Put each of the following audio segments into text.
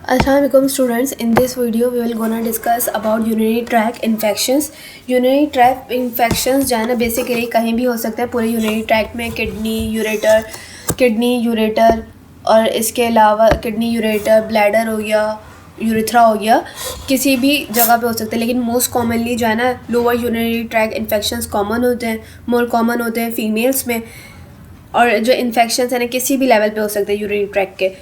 Assalamualaikum students. In this video we will gonna discuss about urinary tract infections. Urinary tract infections जो है ना basically कहीं भी हो सकता है पूरे urinary tract में, किडनी यूरेटर और इसके अलावा किडनी यूरेटर, ब्लैडर हो गया, यूरिथ्रा हो गया, किसी भी जगह पे हो सकता है। लेकिन मोस्ट कॉमनली जो है ना lower urinary tract infections common होते हैं, मोर कॉमन होते हैं फीमेल्स में। और जो इन्फेक्शंस है ना किसी भी लेवल पे हो सकते हैं यूरिनरी ट्रैक्ट के।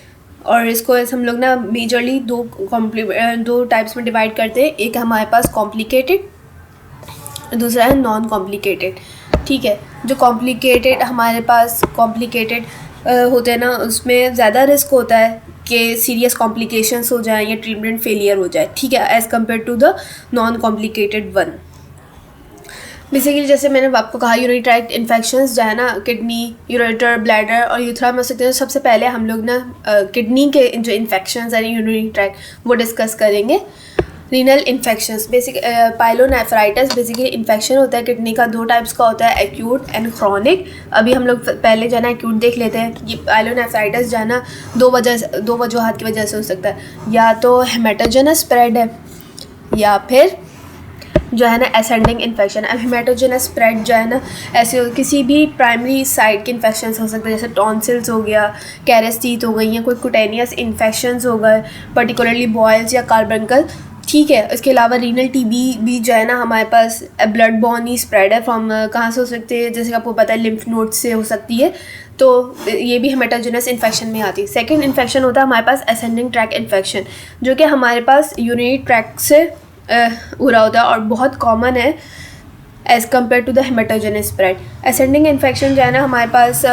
और इसको हम लोग ना मेजरली दो टाइप्स में डिवाइड करते हैं। एक हमारे पास कॉम्प्लिकेटेड, दूसरा है नॉन कॉम्प्लिकेटेड। ठीक है, जो कॉम्प्लिकेटेड हमारे पास कॉम्प्लिकेटेड होते हैं ना उसमें ज़्यादा रिस्क होता है कि सीरियस कॉम्प्लिकेशंस हो जाए या ट्रीटमेंट फेलियर हो जाए। ठीक है, as compare to the non complicated one. Basically जैसे मैंने आपको कहा यूरिनरी ट्रैक्ट इन्फेक्शंस जो है ना किडनी, यूरेटर, ब्लैडर और यूथ्रा में हो सकते हैं। सबसे पहले हम लोग ना किडनी के जो इन्फेक्शंस हैं यूरिनरी ट्रैक्ट वो डिस्कस करेंगे। Renal infections pyelonephritis basically infection होता है किडनी का। दो टाइप्स का होता है, एक्यूट एंड क्रॉनिक। अभी हम लोग पहले जो है ना एक्यूट देख लेते हैं। ये पाइलोनेफ्राइटिस जो है ना दो वजूहात की वजह से हो सकता है। या तो हेमेटोजेनस स्प्रेड है या फिर जो है ना असेंडिंग इन्फेक्शन। अब हेमेटोजेनस स्प्रेड जो है ना ऐसे किसी भी प्राइमरी साइट के इन्फेक्शन हो सकते हैं, जैसे टॉन्सिल्स हो गया, कैरस टीथ हो गई, या कोई कुटेनियस इन्फेक्शंस हो गए, पर्टिकुलरली बॉयल्स या कार्बंकल। ठीक है, इसके अलावा रीनल टीबी भी जो है ना हमारे पास ब्लड बॉर्न ही स्प्रेड है। फ्रॉम कहाँ से हो सकती है, जैसे आपको पता है लिम्फ नोड से हो सकती है। तो ये भी हेमेटोजेनस इन्फेक्शन में आती है। सेकेंड इन्फेक्शन होता है हमारे पास असेंडिंग ट्रैक्ट इन्फेक्शन, जो कि हमारे पास यूरिनरी ट्रैक्ट से हो रहा होता है और बहुत कॉमन है as compare to the hematogenous spread. Ascending infection जो है ना हमारे पास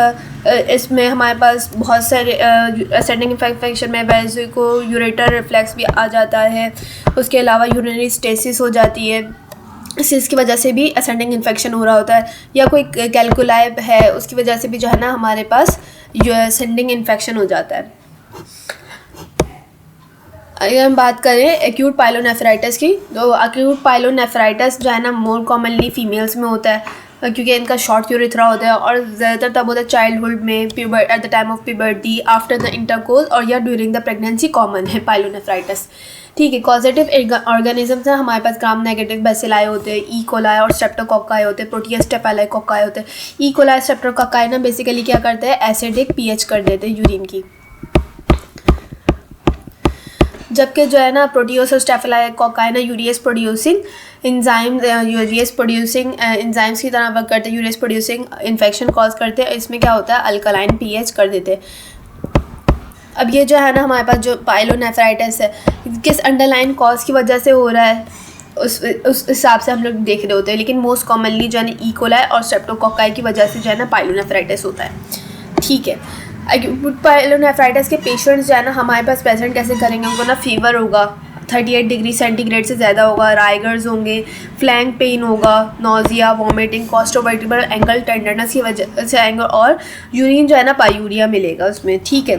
इसमें हमारे पास बहुत सारे असेंडिंग इन्फेक्शन में वैसे को यूरेटर रिफ्लेक्स भी आ जाता है। उसके अलावा यूरिनरी स्टेसिस हो जाती है, इसकी वजह से भी असेंडिंग इन्फेक्शन हो रहा होता है। या कोई कैलकुलाई है उसकी वजह से भी जो है ना हमारे पास असेंडिंग इन्फेक्शन हो जाता है। अगर हम बात करें एक्यूट पाइलोनेफ्राइटिस की, तो एक्यूट पाइलोनेफ्राइटिस जो है ना मोर कॉमनली फीमेल्स में होता है क्योंकि इनका शॉर्ट यूरिथ्रा होता है और ज़्यादातर तब होता है चाइल्डहुड में, at the time of puberty, after the intercourse और या ड्यूरिंग द प्रेगनेंसी कॉमन है पाइलोनेफ्राइटिस। ठीक है, कॉजेटिव ऑर्गेनिजम्स हैं हमारे पास। ग्राम नेगेटिव बैसिलाई होते हैं, ई कोलाई और स्ट्रेप्टोकोक्काई होते हैं, प्रोटियस स्टेफाइलोकोक्काई होते हैं। ई कोलाई स्ट्रेप्टोकोक्काई ना बेसिकली क्या करते हैं, एसिडिक पीएच कर देते हैं यूरिन की। जबकि जो है ना प्रोटियोस और स्टेफिलोकोक्काई ना यूरियस प्रोड्यूसिंग एंजाइम्स की तरह वर्क करते हैं, यूरियस प्रोड्यूसिंग इन्फेक्शन कॉज करते हैं। इसमें क्या होता है, अल्कलाइन पीएच कर देते हैं। अब ये जो है ना हमारे पास जो पाइलोनेफ्राइटिस है किस अंडरलाइन कॉज की वजह से हो रहा है उस हिसाब से हम लोग देख रहे होते हैं। लेकिन मोस्ट कॉमनली जो है ना ई कोलाई और स्ट्रेप्टोकोक्काई की वजह से जो है ना पाइलोनेफ्राइटिस होता है। ठीक है, एक्यूट पाइलोनेफ्राइटिस के पेशेंट्स जो है ना हमारे पास प्रेजेंट कैसे करेंगे, उनको ना फीवर होगा 38 डिग्री सेंटीग्रेड से ज़्यादा होगा, राइगर्स होंगे, फ्लैंक पेन होगा, नोजिया, वॉमिटिंग, कॉस्टोवर्टिब्रल एंगल टेंडरनेस की वजह से एंगल, और यूरिन जो है ना पायूरिया मिलेगा उसमें। ठीक है,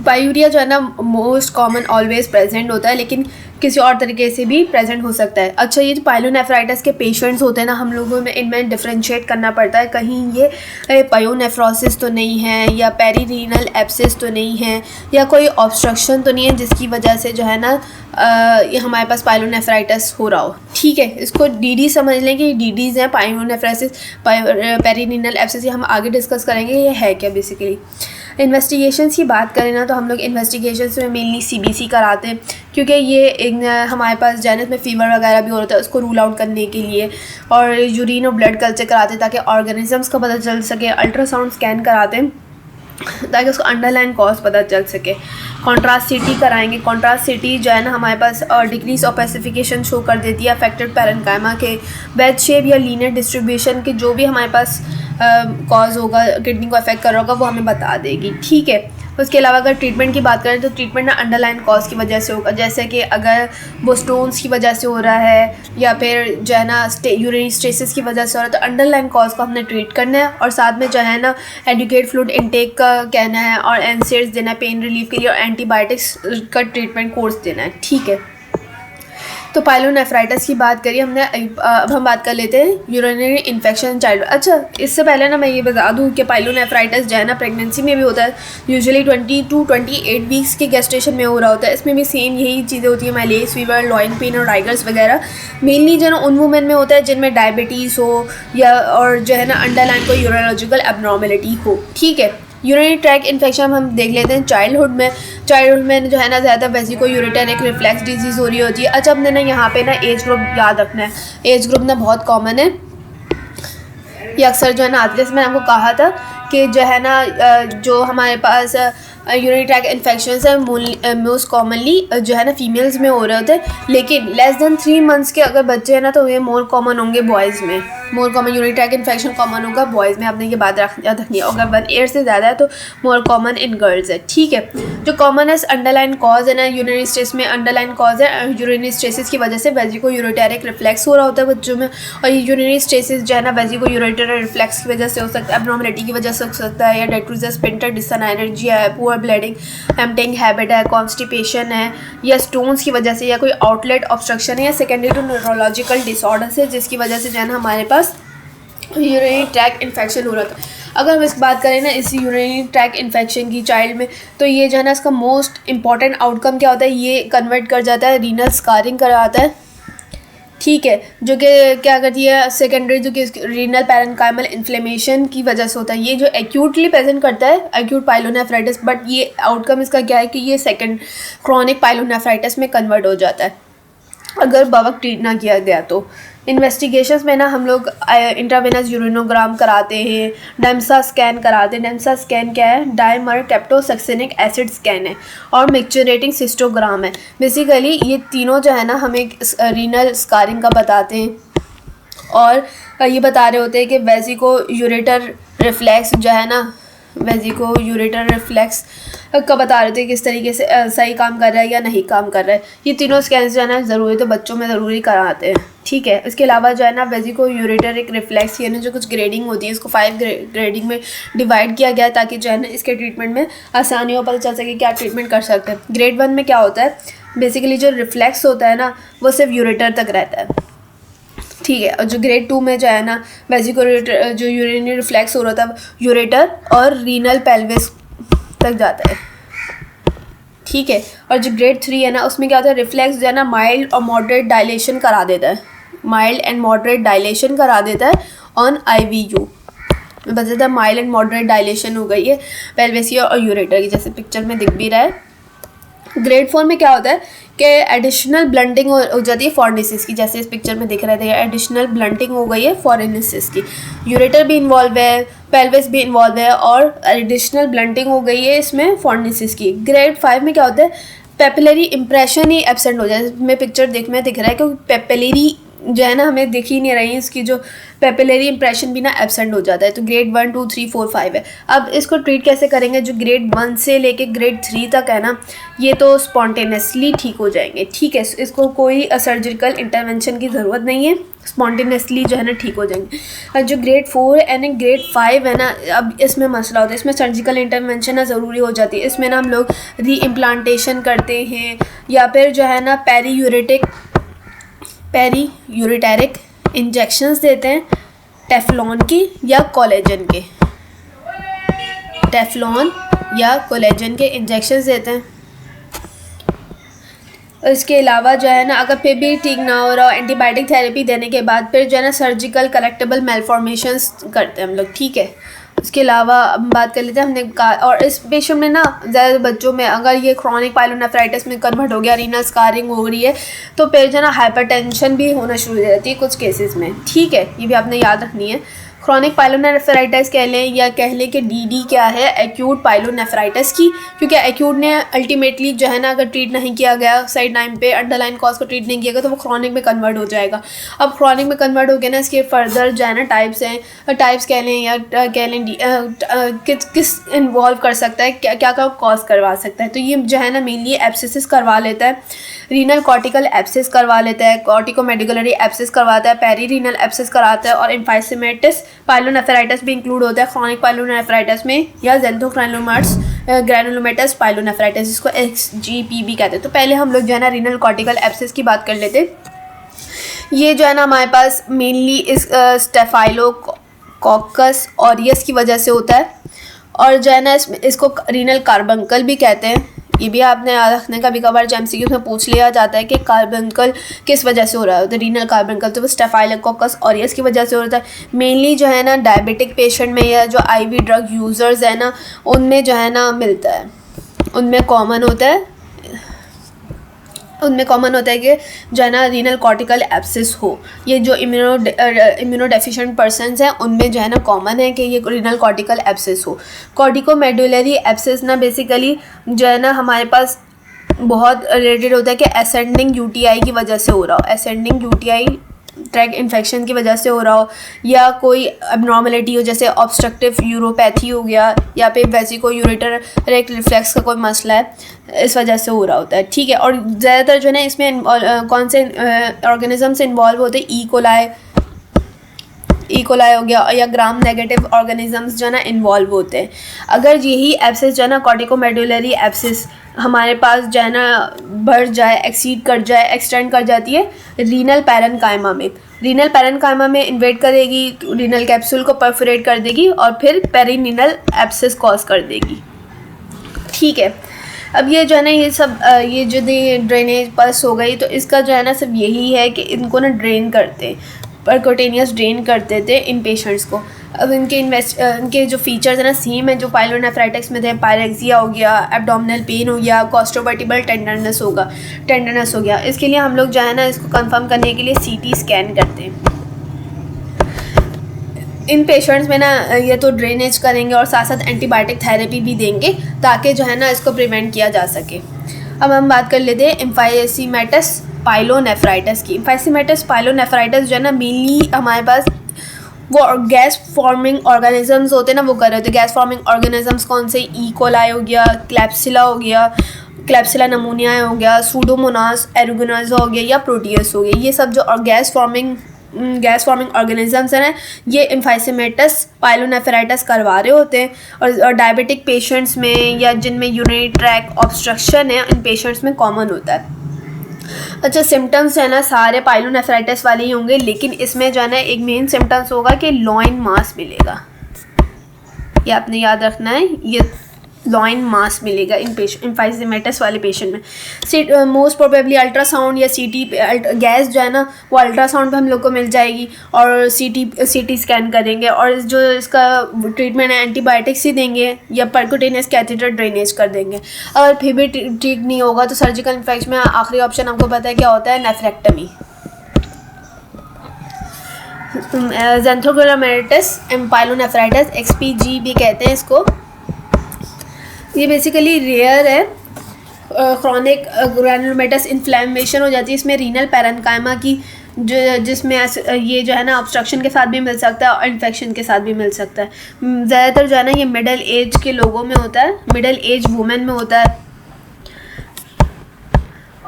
पायूरिया जो है ना मोस्ट कॉमन ऑलवेज प्रेजेंट होता है, लेकिन किसी और तरीके से भी प्रेजेंट हो सकता है। अच्छा, ये जो पाइलोनेफ्राइटिस के पेशेंट्स होते हैं ना हम लोगों में इनमें डिफ्रेंशिएट करना पड़ता है, कहीं ये पायोनेफ्रोसिस तो नहीं है, या पेरीरीनल एब्सिस तो नहीं है, या कोई ऑब्स्ट्रक्शन तो नहीं है जिसकी वजह से जो है ना ये हमारे पास पाइलोनेफ्राइटिस हो रहा हो। ठीक है, इसको डीडी समझ लें कि डीडीज़ हैं, पायोनेफ्रोसिस, पेरीरीनल एब्सिस, ये हम आगे डिस्कस करेंगे ये है क्या बेसिकली। इन्वेस्टिगेशंस की बात करें ना तो हम लोग इन्वेस्टिगेशंस में मेनली सीबीसी कराते हैं क्योंकि ये हमारे पास जैनस में फ़ीवर वगैरह भी हो रहा है उसको रूल आउट करने के लिए, और यूरिन और ब्लड कल्चर कराते हैं ताकि ऑर्गेनिजम्स का पता चल सके। अल्ट्रासाउंड स्कैन कराते हैं ताकि उसको अंडरलाइन कॉज पता चल सके। कॉन्ट्रास्ट सीटी कराएंगे। कॉन्ट्रास्ट सीटी जो है ना हमारे पास डिग्रीज ऑफ स्पेसिफिकेशन शो कर देती है अफेक्टेड पैरेन्काइमा के, वेज शेप या लीनियर डिस्ट्रीब्यूशन के, जो भी हमारे पास कॉज होगा किडनी को अफेक्ट कर रहा होगा वो हमें बता देगी। ठीक है, उसके अलावा अगर ट्रीटमेंट की बात करें तो ट्रीटमेंट ना अंडरलाइन कॉज की वजह से होगा, जैसे कि अगर वो स्टोन्स की वजह से हो रहा है या फिर जो है ना यूरिनरी स्टेसिस की वजह से हो रहा है तो अंडरलाइन कॉज को हमने ट्रीट करना है। और साथ में जो है ना एडुकेट फ्लूइड इनटेक का कहना है और एनसेड्स देना है पेन रिलीफ के लिए, और एंटीबायोटिक्स का ट्रीटमेंट कोर्स देना है। ठीक है, तो पाइलोनेफ्राइटिस की बात करिए हमने, अब हम बात कर लेते हैं यूरिनरी इन्फेक्शन चाइल्ड। अच्छा, इससे पहले ना मैं ये बता दूं कि पाइलोनेफ्राइटिस जो है ना प्रेगनेंसी में भी होता है, यूजुअली 20 to 28 वीक्स के गेस्टेशन में हो रहा होता है। इसमें भी सेम यही चीज़ें होती हैं, मैलेज फीवर, लॉइन पेन और राइगर्स वगैरह। मेनली जो है ना उन वुमेन में होता है जिनमें डायबिटीज़ हो या और जो है ना अंडरलाइन कोई यूरोलॉजिकल एबनॉर्मेलिटी हो। ठीक है, यूरिनरी ट्रैक इन्फेक्शन हम देख लेते हैं चाइल्डहुड में जो है ना ज़्यादा वेसिको यूरेटेरिक रिफ्लेक्स डिजीज़ हो रही होती है। अच्छा, हमने ना यहाँ पे ना एज ग्रुप याद रखना है। एज ग्रुप ना बहुत कॉमन है, ये अक्सर जो है ना आते, मैंने आपको कहा था कि जो है ना जो हमारे पास यूरिनरी ट्रैक इन्फेक्शन है मोस्ट कॉमनली जो है ना फीमेल्स में हो रहे होते हैं, लेकिन लेस देन 3 मंथ्स के अगर बच्चे हैं ना तो ये मोर कॉमन होंगे बॉयज़ में। More common urinary track infection common होगा बॉयज़ में, आपने ये बात याद रखनी है। अगर 1 ईयर से ज़्यादा है तो मोर कॉमन इन गर्ल्स है। ठीक है, जो कॉमन है अंडरलाइन कॉज है ना यूरिनरी स्ट्रेस में, अंडरलाइन कॉज है यूरिनरी स्ट्रेसिस की वजह से वेजिको यूरेटेरिक रिफ्लेक्स हो रहा होता है बच्चों में। और ये यूरिनरी स्ट्रेसिस जो है ना वेजिको यूरेटेरिक रिफ्लेक्स की वजह से हो सकता है, एब्नॉर्मलिटी की वजह से हो सकता है, या डेट्रूजस स्पिंटर डिसएनर्जी है, पुअर ब्लीडिंग, एम्पटिंग हैबिट है, कॉन्स्टिपेशन है, या स्टोन्स की वजह से, या कोई आउटलेट ऑब्स्ट्रक्शन है, या सेकेंडरी टू न्यूरोलॉजिकल डिसऑर्डर्स है जिसकी वजह से जो है ना हमारे पास यूरिनरी ट्रैक इन्फेक्शन हो रहा था। अगर हम इस बात करें ना इस यूरिनरी ट्रैक इन्फेक्शन की चाइल्ड में, तो ये जो है ना इसका मोस्ट इंपॉर्टेंट आउटकम क्या होता है, ये कन्वर्ट कर जाता है रीनल स्कारिंग कराता है। ठीक है, जो कि क्या करती है सेकेंडरी जो कि रीनल पैरेन्काइमल इन्फ्लेमेशन की वजह से होता है। ये जो एक्यूटली प्रेजेंट करता है एक्यूट पाइलोनेफ्राइटिस, बट ये आउटकम इसका क्या है कि ये सेकेंड क्रॉनिक पाइलोनेफ्राइटिस में कन्वर्ट हो जाता है अगर बवक ट्रीट ना किया गया तो। इन्वेस्टिगेशंस में ना हम लोग इंट्रावेनस यूरिनोग्राम कराते हैं, डेम्सा स्कैन कराते हैं। डेम्सा स्कैन क्या है, डायमर कैप्टोसक्सिनिक एसिड स्कैन है, और मिक्सचरेटिंग सिस्टोग्राम है। बेसिकली ये तीनों जो है ना हमें रीनल स्कारिंग का बताते हैं, और ये बता रहे होते हैं कि वेसिको यूरेटर रिफ्लेक्स जो है ना वेजिको यूरेटर रिफ्लेक्स का बता रहे थे किस तरीके से सही काम कर रहा है या नहीं काम कर रहा है। ये तीनों स्कैन जो है ना ज़रूरी तो बच्चों में ज़रूरी कराते हैं। ठीक है, इसके अलावा जो है ना वेजिको यूरेटर एक रिफ्लेक्स यानी जो कुछ ग्रेडिंग होती है इसको 5 ग्रेडिंग में डिवाइड किया गया है ताकि जो है ना इसके ट्रीटमेंट में आसानी हो, पता चल सके क्या ट्रीटमेंट कर सकते हैं। ग्रेड 1 में क्या होता है, बेसिकली जो रिफ्लेक्स होता है ना वो सिर्फ यूरेटर तक रहता है। ठीक है, और जो ग्रेड 2 में जो है ना वेजिको जो यूरिनरी रिफ्लेक्स हो रहा था यूरेटर और रीनल पेल्विस तक जाता है। ठीक है, और जो ग्रेड 3 है ना उसमें क्या होता है, रिफ्लेक्स जो है ना माइल्ड और मॉडरेट डायलेशन करा देता है, माइल्ड एंड मॉडरेट डायलेशन करा देता है ऑन IVU। बता था माइल्ड एंड मॉडरेट डायलेशन हो गई है पेल्विस और यूरेटर की, जैसे पिक्चर में दिख भी रहा है। ग्रेड 4 में क्या होता है कि एडिशनल ब्लंटिंग हो जाती है फॉर्निसिस की, जैसे इस पिक्चर में दिख रहा था एडिशनल ब्लंटिंग हो गई है फॉर्निसिस की। यूरेटर भी इन्वॉल्व है, पेल्विस भी इन्वॉल्व है, और एडिशनल ब्लंटिंग हो गई है इसमें फॉर्निसिस की। ग्रेड 5 में क्या होता है, पेपिलरी इंप्रेशन ही एब्सेंट हो जाए। इसमें पिक्चर दिख रहा है क्योंकि पेपिलरी जो है ना हमें दिख ही नहीं रही, इसकी जो पेपिलरी इंप्रेशन भी ना एब्सेंट हो जाता है। तो ग्रेड 1 2 3 4 5 है। अब इसको ट्रीट कैसे करेंगे, जो ग्रेड 1 से लेके ग्रेड 3 तक है ना ये तो स्पॉन्टेनियसली ठीक हो जाएंगे। ठीक है, इसको कोई सर्जिकल इंटरवेंशन की ज़रूरत नहीं है, स्पॉन्टेनियसली जो है ना ठीक हो जाएंगे। और जो ग्रेड 4 एंड ग्रेड 5 है ना, अब इसमें मसला होता है, इसमें सर्जिकल इंटरवेंशन ना ज़रूरी हो जाती है। इसमें ना हम लोग री इम्प्लांटेशन करते हैं, या फिर जो है ना पेरी यूरेटेरिक इंजेक्शंस देते हैं, टेफ्लॉन की या कोलेजन के, टेफ्लॉन या कोलेजन के इंजेक्शंस देते हैं। इसके अलावा जो है ना अगर फिर भी ठीक ना हो रहा, एंटीबायोटिक थेरेपी देने के बाद फिर जो है ना सर्जिकल कलेक्टेबल मेलफॉर्मेशंस करते हैं हम लोग। ठीक है, इसके अलावा हम बात कर लेते हैं, हमने कहा और इस पेशेंट में ना ज़्यादा बच्चों में अगर ये क्रॉनिक पाइलोनेफ्राइटिस में कन्वर्ट हो गया, रीनल स्कारिंग हो रही है, तो फिर जो है ना हाइपरटेंशन भी होना शुरू हो जाती है कुछ केसेस में। ठीक है, ये भी आपने याद रखनी है। क्रॉनिक पाइलोनेफ्राइटिस कह लें या कह लें कि DD क्या है, एक्यूट पाइलोनेफ्राइटिस की, क्योंकि एक्यूट ने अल्टीमेटली जो है ना अगर ट्रीट नहीं किया गया सही टाइम पे, अंडरलाइन कॉज को ट्रीट नहीं किया गया, तो वो क्रॉनिक में कन्वर्ट हो जाएगा। अब क्रॉनिक में कन्वर्ट हो गया ना, इसके फर्दर जो है ना टाइप्स हैं, टाइप्स कह लें या कह लें किस इन्वॉल्व कर सकता है, क्या क्या कॉज करवा सकता है। तो ये जो है ना मेनली एब्सिस करवा लेता है, रीनल कॉर्टिकल एब्सिस करवा लेता है, कॉर्टिकोमेडुलरी एब्सिस करवाता है, पेरी रीनल एब्सिस कराता है, और एम्फाइसेमेटिस पाइलोनेफ्राइटिस भी इंक्लूड होता है क्रॉनिक पाइलोनेफ्राइटिस में, या ज़ेंथोक्राइनोमार्स ग्रैनुलोमेटस पाइलोनेफ्राइटिस, जिसको XGP भी कहते हैं। तो पहले हम लोग जो है ना रीनल कॉर्टिकल एब्सेस की बात कर लेते। ये जो है ना हमारे पास मेनली इस स्टेफाइलोकोकस ऑरियस की वजह से होता है, और जो है ना इसको रीनल कार्बंकल भी कहते हैं। ये भी आपने याद रखने का, कभी MCQ में पूछ लिया जाता है कि कार्बंकल किस वजह से हो रहा है, तो रीनल कार्बंकल तो वो स्टेफाइलोकोकस ऑरियस की वजह से होता है। मेनली जो है ना डायबिटिक पेशेंट में या जो IV ड्रग यूज़र्स है ना उनमें जो है ना मिलता है, उनमें कॉमन होता है कि जो है ना रीनल कॉर्टिकल एब्सेस हो। ये जो इम्यूनो डेफिशिएंट पर्सनस हैं उनमें जो है ना कॉमन है कि ये रीनल कॉर्टिकल एब्सेस हो। कॉर्टिकोमेडुलरी एब्सेस ना बेसिकली जो है ना हमारे पास बहुत रिलेटेड होता है कि असेंडिंग UTI की वजह से हो रहा हो, असेंडिंग UTI ट्रैक इन्फेक्शन की वजह से हो रहा हो, या कोई एबनॉर्मलिटी हो जैसे ऑब्स्ट्रक्टिव यूरोपैथी हो गया, या फिर वेसिको यूरेटर रिफ्लेक्स का कोई मसला है, इस वजह से हो रहा होता है। ठीक है, और ज़्यादातर जो है ना इसमें कौन से ऑर्गेनिजम्स इन्वॉल्व होते हैं, ई कोलाई हो गया, या ग्राम नेगेटिव ऑर्गेनिजम्स जो है ना इन्वॉल्व होते हैं। अगर यही एब्सेस जो है ना कॉर्टिकोमेडुलरी एब्सेस हमारे पास जो है ना बढ़ जाए, एक्सटेंड कर जाती है रीनल पैरेन्काइमा में, रीनल पैरेन्काइमा में इन्वेड करेगी, रीनल कैप्सूल को परफोरेट कर देगी और फिर पेरिनीनल एब्सेस कॉज कर देगी। ठीक है, अब ये जो है ना ये सब ये जो ड्रेनेज पल्स हो गई, तो इसका जो है ना सब यही है कि इनको ना ड्रेन करते, परकोटेनियस ड्रेन करते थे इन पेशेंट्स को। अब इनके जो फीचर्स है ना सेम है जो पाइलोनेफ्राइटिस में थे, पायरेक्सिया हो गया, एब्डोमिनल पेन हो गया, कोस्टोवर्टिबल टेंडरनेस हो गया। इसके लिए हम लोग जो है ना इसको कंफर्म करने के लिए CT स्कैन करते हैं। इन पेशेंट्स में ना ये तो ड्रेनेज करेंगे और साथ साथ एंटीबायोटिक थेरेपी भी देंगे ताकि जो है ना इसको प्रिवेंट किया जा सके। अब हम बात कर लेते हैं एम्फाइसीमेटस पाइलोनेफ्राइटिस की। एम्फाइसीमेटस पाइलोनेफ्राइटिस जो है ना मेनली हमारे पास वो गैस फॉर्मिंग ऑर्गेनिजम्स होते हैं ना, वो कर रहे होते हैं। गैस फॉर्मिंग ऑर्गेनिजम्स कौन से, ई कोलाई हो गया, क्लैप्सिला हो गया, क्लैप्सिला नमूनिया हो गया, सूडोमोनास एरुगिनोज हो गया, या प्रोटियस हो गया। ये सब जो गैस फॉर्मिंग ऑर्गेनिजम्स हैं ये एम्फाइसीमेटस पाइलोनेफ्राइटिस करवा रहे होते हैं। और डायबिटिक पेशेंट्स में या जिनमें यूरिनरी ट्रैक ऑब्स्ट्रक्शन है, इन पेशेंट्स में कॉमन होता है। अच्छा, सिम्टम्स है ना सारे पाइलोनेफ्राइटिस वाले ही होंगे, लेकिन इसमें जो है ना एक मेन सिम्टम्स होगा कि लॉइन मास मिलेगा। ये आपने याद रखना है, ये लॉइन मास मिलेगा इन एम्फाइसीमेटस वाले पेशेंट में। मोस्ट प्रोबेबली अल्ट्रासाउंड या CT गैस जो है ना वो अल्ट्रासाउंड पे हम लोग को मिल जाएगी, और CT स्कैन करेंगे, और जो इसका ट्रीटमेंट है एंटीबायोटिक्स ही देंगे या परक्यूटेनियस कैथेटर ड्रेनेज कर देंगे। अगर फिर भी ठीक नहीं होगा तो सर्जिकल इन्फेक्शन में आखिरी ऑप्शन आपको पता है क्या होता है, नेफ्रेक्टमी। ज़ैंथोग्लोमेरुलस पाइलोनेफ्राइटिस XPG भी कहते हैं इसको। ये बेसिकली रेयर है, क्रॉनिक ग्रैनुलोमेटस इन्फ्लेमेशन हो जाती है इसमें रीनल पैरेन्काइमा की, जिसमें ये जो है ना ऑब्स्ट्रक्शन के साथ भी मिल सकता है और इन्फेक्शन के साथ भी मिल सकता है। ज़्यादातर जो है ना ये मिडिल एज के लोगों में होता है, मिडिल एज वुमेन में होता है।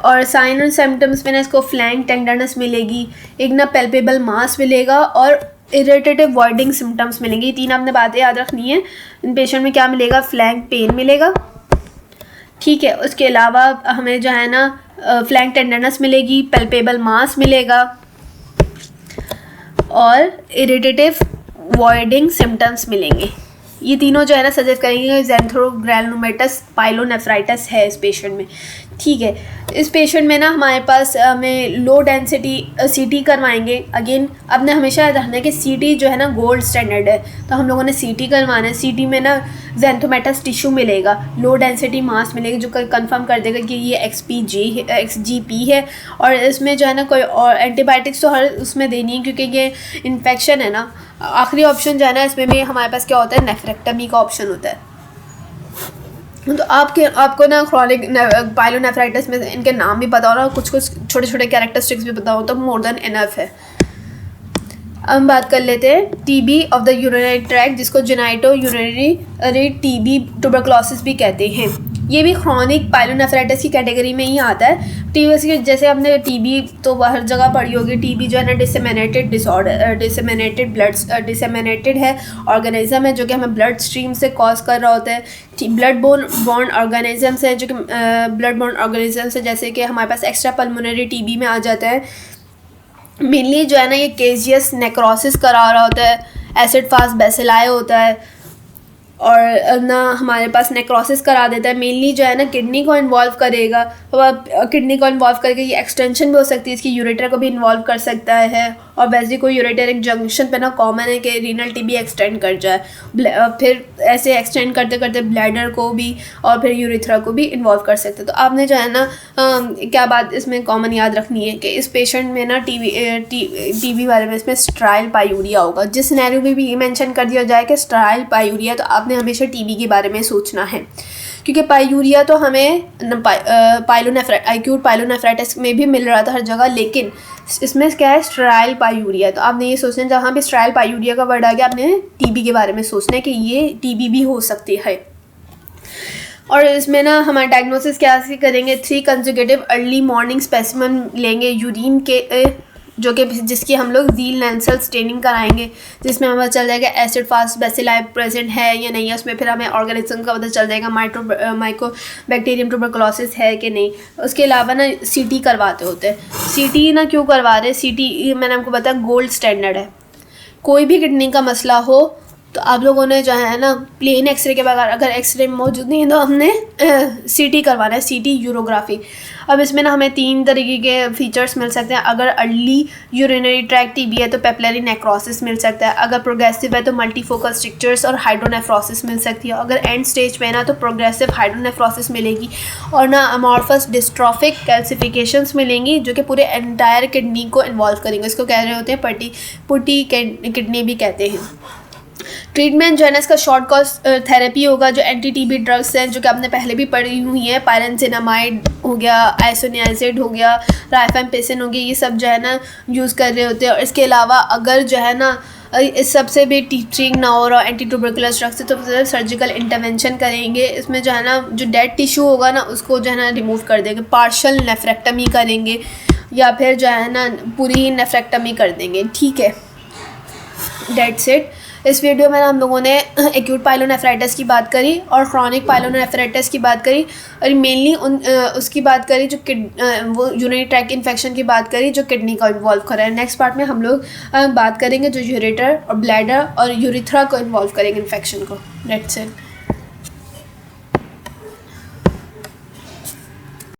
और साइन और सिम्टम्स में ना इसको फ्लैंक टेंडरनेस मिलेगी, एक ना पैल्पेबल मास मिलेगा, और इरिटेटिव वॉइडिंग सिम्टम्स मिलेंगे। ये 3 आपने बातें याद रखनी है। इन पेशेंट में क्या मिलेगा, फ्लैंक पेन मिलेगा। ठीक है, उसके अलावा हमें जो है ना फ्लैंक टेंडरनेस मिलेगी, पैल्पेबल मास मिलेगा, और इरिटेटिव वॉइडिंग सिम्टम्स मिलेंगे। ये तीनों जो है ना सजेस्ट करेंगे ज़ैंथोग्लोमेरुलस पाइलोनेफ्राइटिस है इस पेशेंट में। ठीक है, इस पेशेंट में ना हमारे पास हमें लो डेंसिटी CT करवाएंगे। अगेन आपने हमेशा याद रखना है कि CT जो है ना गोल्ड स्टैंडर्ड है, तो हम लोगों ने CT करवाना है। CT में ना ज़ैंथोमेटस टिश्यू मिलेगा, लो डेंसिटी मास मिलेगी जो कंफर्म कर देगा कि ये XGP है। और इसमें जो है ना कोई और एंटीबायोटिक्स तो हर उसमें देनी है क्योंकि ये इन्फेक्शन है ना। आखिरी ऑप्शन जो है ना इसमें भी हमारे पास क्या होता है, नेफ्रेक्टमी का ऑप्शन होता है। तो आपको ना क्रॉनिक पाइलोनेफ्राइटिस में इनके नाम भी पता हो और कुछ छोटे छोटे कैरेक्टरिस्टिक्स भी पता हो तो मोर देन इनफ है। अब हम बात कर लेते हैं TB of the urinary tract, जिसको जेनाइटो यूरिनरी TB ट्यूबरकुलोसिस भी कहते हैं। ये भी क्रॉनिक पाइलोनेफ्राइटिस की कैटेगरी में ही आता है। टीबी जैसे हमने टीबी तो हर जगह पढ़ी होगी। टीबी जो है ना डिसेमिनेटेड डिसऑर्डर, डिसेमिनेटेड है ऑर्गेनिज्म है जो कि हमें ब्लड स्ट्रीम से कॉज कर रहा होता है। ब्लड बोर्न ऑर्गेनिजम्स है जो कि ब्लड बोर्न ऑर्गेनिजम्स है, जैसे कि हमारे पास एक्स्ट्रा पल्मोनरी टीबी में आ जाता है। मेनली जो है ना ये केजियस नेक्रोसिस करा रहा होता है, एसिड फास्ट बेसिलाई होता है और ना हमारे पास नेक्रोसिस करा देता है। मेनली जो है ना किडनी को इन्वॉल्व करेगा, किडनी को इन्वॉल्व करके ये एक्सटेंशन भी हो सकती है, इसकी यूरेटर को भी इन्वॉल्व कर सकता है। और वैसे कोई यूरेटरिक जंक्शन पे ना कॉमन है कि रीनल टीबी एक्सटेंड कर जाए, फिर ऐसे एक्सटेंड करते करते ब्लैडर को भी और फिर यूरेथ्रा को भी इन्वॉल्व कर सकते हैं। तो आपने जो है ना क्या बात इसमें कॉमन याद रखनी है कि इस पेशेंट में ना टीबी वाले में इसमें स्ट्राइल पायूरिया होगा। जिस सिनेरियो में भी ये मेंशन कर दिया जाए कि स्ट्राइल पायूरिया, तो आपने हमेशा टीबी के बारे में सोचना है, क्योंकि पायूरिया तो हमें एक्यूट पाइलोनेफ्राइटिस में भी मिल रहा था हर जगह, लेकिन इसमें क्या है स्ट्राइल पायूरिया। तो आपने ये सोचना है जहाँ भी स्ट्राइल पायूरिया का वर्ड आ गया आपने टीबी के बारे में सोचना है कि ये टीबी भी हो सकती है। और इसमें ना हमारा डायग्नोसिस क्या करेंगे, 3 कंसेक्यूटिव अर्ली मॉर्निंग स्पेसिमेन लेंगे यूरिन के, जो कि जिसकी हम लोग ज़ील नेंसल स्टेनिंग कराएंगे, जिसमें हमें चल जाएगा एसिड फास्ट बेसिलाई प्रेजेंट है या नहीं है। उसमें फिर हमें ऑर्गेनिज्म का पता चल जाएगा माइकोबैक्टीरियम ट्यूबरकुलोसिस है कि नहीं। उसके अलावा ना सीटी करवाते होते हैं। सीटी ना क्यों करवा रहे, सीटी मैंने आपको बताया गोल्ड स्टैंडर्ड है। कोई भी किडनी का मसला हो तो आप लोगों ने जो है ना प्लेन एक्सरे के बगैर, अगर एक्सरे मौजूद नहीं है तो हमने सीटी करवाना है, सीटी यूरोग्राफी। अब इसमें ना हमें 3 तरीके के फीचर्स मिल सकते हैं। अगर अर्ली यूरिनरी ट्रैक्ट टीबी है तो पेपिलरी नेक्रोसिस मिल सकता है। अगर प्रोग्रेसिव है तो मल्टीफोकल स्ट्रिक्चर्स और हाइड्रोनेफ्रोसिस मिल सकती है। अगर एंड स्टेज में है ना तो प्रोग्रेसिव हाइड्रोनेफ्रोसिस मिलेगी और ना अमॉर्फस डिस्ट्रॉफिक कैल्सिफिकेशंस मिलेंगी जो कि पूरे एंटायर किडनी को इन्वॉल्व करेंगे। इसको कह रहे होते हैं पुटी किडनी भी कहते हैं। ट्रीटमेंट जो है ना इसका शॉर्ट कोर्स थेरेपी होगा, जो एंटी टीबी ड्रग्स हैं जो कि आपने पहले भी पढ़ी हुई हैं, पायरेंसिनामाइड हो गया, आइसोनियाजिड हो गया, राइफेम्पिसिन हो गया, ये सब जो है ना यूज़ कर रहे होते हैं। और इसके अलावा अगर जो है ना इस सबसे भी टीचिंग ना हो रहा एंटी ट्यूबरकुलस ड्रग्स से तो सर्जिकल इंटरवेंशन करेंगे। इसमें जो है ना जो डेड टिश्यू होगा ना उसको जो है ना रिमूव कर देंगे, पार्शल नेफ्रेक्टमी करेंगे या फिर जो है ना पूरी नेफ्रेक्टमी कर देंगे। ठीक है, डेट्स इट। इस वीडियो में हम लोगों ने एक्यूट पाइलोनेफ्राइटिस की बात करी और क्रॉनिक पाइलोनेफ्राइटिस की बात करी और मेनली उसकी बात करी जो वो यूरिनरी ट्रैक्ट इन्फेक्शन की बात करी जो किडनी का इन्वॉल्व कर रहा है। नेक्स्ट पार्ट में हम लोग बात करेंगे जो यूरेटर और ब्लैडर और यूरिथ्रा को इन्वॉल्व करेंगे इन्फेक्शन को। That's it.